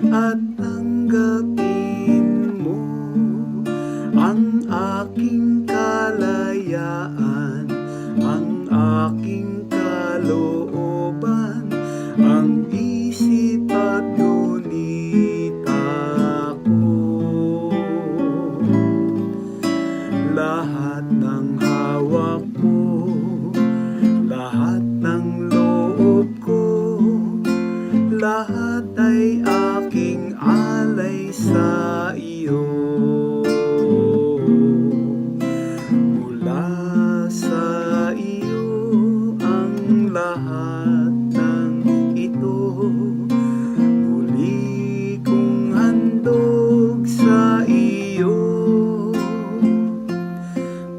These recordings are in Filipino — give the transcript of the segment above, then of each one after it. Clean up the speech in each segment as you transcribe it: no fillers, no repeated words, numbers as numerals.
at tanggapin mo ang aking kalayaan, ang aking kalooban, ang isip at gunita ko. Lahat ng hawak mo, lahat ng loob ko, lahat ay aking alay sa iyo. Mula sa iyo ang lahat ng ito, muli kong handog sa iyo.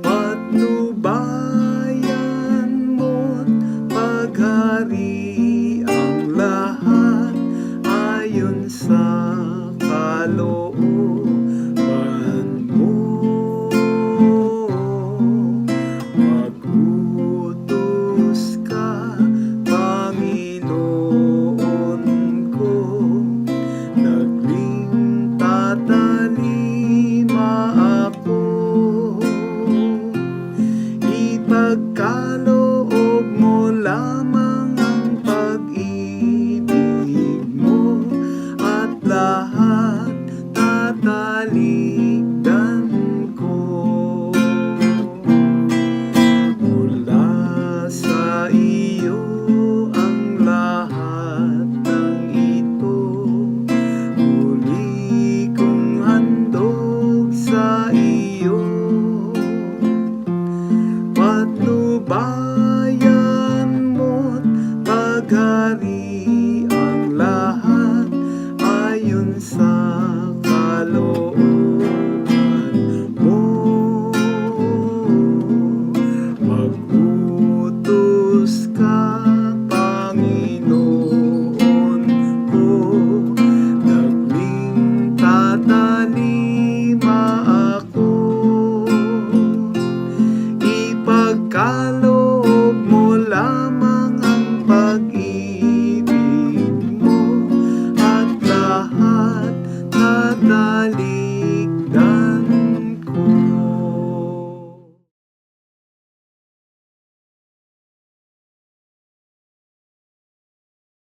Patnubayan mo't paghari ang lahat ayon sa kalooban